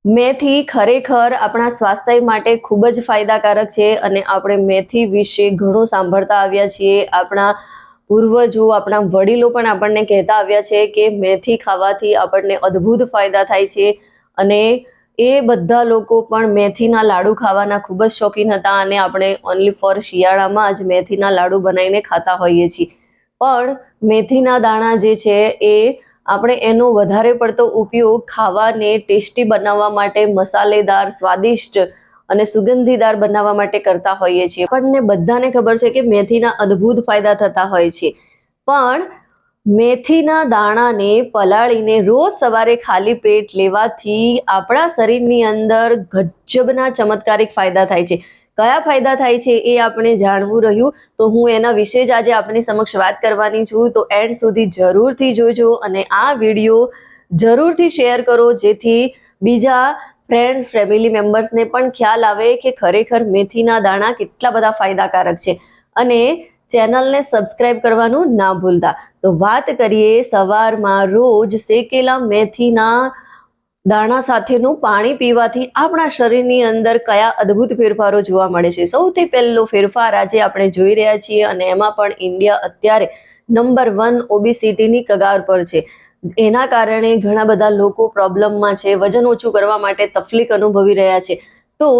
મેથી ખરેખર આપણા સ્વાસ્થ્ય માટે ખૂબ જ ફાયદાકારક છે અને આપણે મેથી વિશે ઘણું સાંભળતા આવ્યા છીએ. આપણા પૂર્વજો, આપણા વડીલો પણ આપણને કહેતા આવ્યા છે કે મેથી ખાવાથી આપણને અદ્ભુત ફાયદા થાય છે. અને એ બધા લોકો પણ મેથીના લાડુ ખાવાના ખૂબ જ શોખીન હતા અને આપણે ઓનલી ફોર શિયાળામાં જ મેથીના લાડુ બનાવીને ખાતા હોઈએ છીએ. પણ મેથીના દાણા જે છે એ આપણે એનો વધારે પડતો ઉપયોગ ખાવાને ટેસ્ટી બનાવવા માટે, મસાલેદાર, સ્વાદિષ્ટ અને સુગંધીદાર બનાવવા માટે કરતા હોઈએ છીએ. આપણને બધાને ખબર છે કે મેથીના અદ્ભુત ફાયદા થતા હોય છે, પણ મેથીના દાણાને પલાળીને રોજ સવારે ખાલી પેટ લેવાથી આપણા શરીરની અંદર ગજબના ચમત્કારિક ફાયદા થાય છે. કયા ફાયદા થાય છે એ આપણે જાણવું રહ્યું તો હું એના વિશે જ આજે આપની સમક્ષ વાત કરવાની છું. તો એન્ડ સુધી જરૂરથી જોજો અને આ વિડીયો જરૂરથી શેર કરો, જેથી બીજા ફ્રેન્ડ્સ, ફેમિલી મેમ્બર્સને પણ ખ્યાલ આવે કે ખરેખર મેથીના દાણા કેટલા બધા ફાયદાકારક છે. અને ચેનલને સબસ્ક્રાઇબ કરવાનું ના ભૂલતા. તો વાત કરીએ સવારમાં રોજ શેકેલા મેથીના દાણા સાથેનું પાણી પીવાથી આપણા શરીરની અંદર કયા અદ્ભુત ફેરફારો જોવા મળે છે. સૌથી પહેલો ફેરફાર આજે આપણે જોઈ રહ્યા છીએ અને એમાં પણ ઇન્ડિયા અત્યારે નંબર 1 ઓબેસિટીની કગાર પર છે. એના કારણે ઘણા બધા લોકો પ્રોબ્લેમમાં છે, વજન ઓછું કરવા માટે તકલીફ અનુભવી રહ્યા છે. તો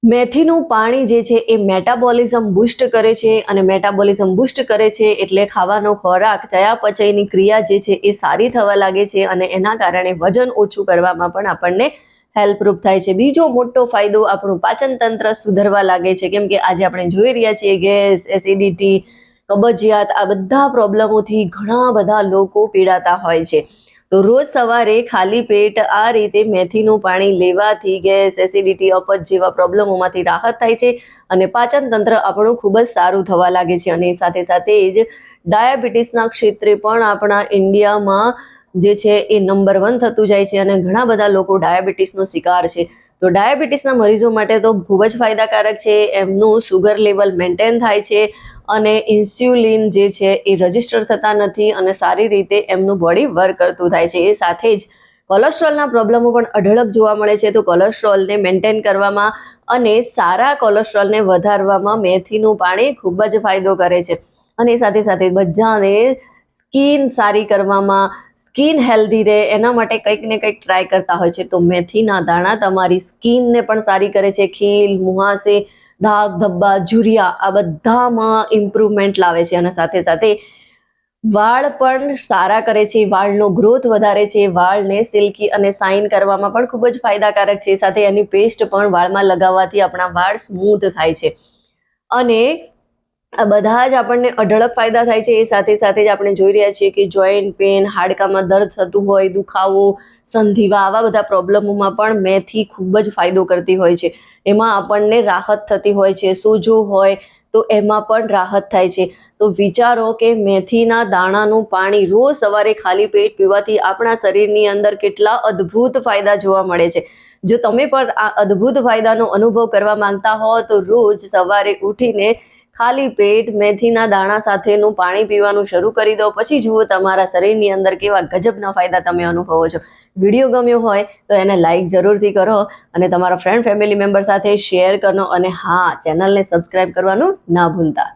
મેથીનું પાણી જે છે એ મેટાબોલિઝમ બૂસ્ટ કરે છે અને મેટાબોલિઝમ બૂસ્ટ કરે છે એટલે ખાવાનો ખોરાક, ચયાપચયની ક્રિયા જે છે એ સારી થવા લાગે છે અને એના કારણે વજન ઓછું કરવામાં પણ આપણને હેલ્પરૂપ થાય છે. બીજો મોટો ફાયદો, આપણું પાચન તંત્ર સુધરવા લાગે છે, કેમ કે આજે આપણે જોઈ રહ્યા છીએ ગેસ, એસિડિટી, કબજિયાત, આ બધા પ્રોબ્લેમોથી ઘણા બધા લોકો પીડાતા હોય છે. તો રોજ સવારે ખાલી પેટ આ રીતે મેથીનું પાણી લેવાથી ગેસ, એસિડિટી, અપચ જેવા પ્રોબ્લેમોમાંથી રાહત થાય છે અને પાચન તંત્ર આપણું ખૂબ જ સારું થવા લાગે છે. અને સાથે સાથે જ ડાયાબિટીસના ક્ષેત્રે પણ આપણા ઇન્ડિયામાં જે છે એ નંબર 1 થતું જાય છે અને ઘણા બધા લોકો ડાયાબિટીસનો શિકાર છે. તો ડાયાબિટીસના મરીઝો માટે તો ખૂબ જ ફાયદાકારક છે. એમનું શુગર લેવલ મેન્ટેન થાય છે અને ઇન્સ્યુલિન જે છે એ રજિસ્ટર થતા નથી અને સારી રીતે એમનું બોડી વર્ક કરતું થાય છે. એ સાથે જ કોલેસ્ટ્રોલના પ્રોબ્લેમો પણ અઢળક જોવા મળે છે. તો કોલેસ્ટ્રોલને મેન્ટેન કરવામાં અને સારા કોલેસ્ટ્રોલને વધારવામાં મેથીનું પાણી ખૂબ જ ફાયદો કરે છે. અને સાથે સાથે બધાને સ્કિન સારી કરવામાં, સ્કિન હેલ્ધી રહે એના માટે કંઈક ને કંઈક ટ્રાય કરતા હોય છે. તો મેથીના દાણા તમારી સ્કિનને પણ સારી કરે છે. ખીલ, મુહાસે, ડાઘ, ધબ્બા, ઝુરિયા આ બધામાં ઇમ્પ્રુવમેન્ટ લાવે છે અને સાથે સાથે વાળ પણ સારા કરે છે, વાળનો ગ્રોથ વધારે છે, વાળને સિલ્કી અને શાઇન કરવામાં પણ ખૂબ જ ફાયદાકારક છે. સાથે એની પેસ્ટ પણ વાળમાં લગાવવાથી આપણા વાળ સ્મૂથ થાય છે અને આ બધા જ આપણને અઢળક ફાયદા થાય છે. એ સાથે સાથે જ આપણે જોઈ રહ્યા છીએ કે જોઈન્ટ પેન, હાડકામાં દર્દ થતું હોય, દુખાવો, સંધિવા, આવા બધા પ્રોબ્લેમોમાં પણ મેથી ખૂબ જ ફાયદો કરતી હોય છે. એમાં આપણને રાહત થતી હોય છે. સોજો હોય તો એમાં પણ રાહત થાય છે. તો વિચારો કે મેથીના દાણાનું પાણી રોજ સવારે ખાલી પેટ પીવાથી આપણા શરીરની અંદર કેટલા અદ્ભુત ફાયદા જોવા મળે છે. જો તમે પણ આ અદ્ભુત ફાયદાનો અનુભવ કરવા માંગતા હો તો રોજ સવારે ઉઠીને ખાલી પેટ મેથીના દાણા સાથેનું પાણી પીવાનું શરૂ કરી દો. પછી જુઓ તમારા શરીરની અંદર કેવા ગજબના ફાયદા તમે અનુભવો છો. વિડીયો ગમ્યો હોય તો એને લાઈક જરૂરથી કરો અને તમારા ફ્રેન્ડ, ફેમિલી મેમ્બર સાથે શેર કરો અને હા, ચેનલને સબસ્ક્રાઇબ કરવાનું ના ભૂલતા.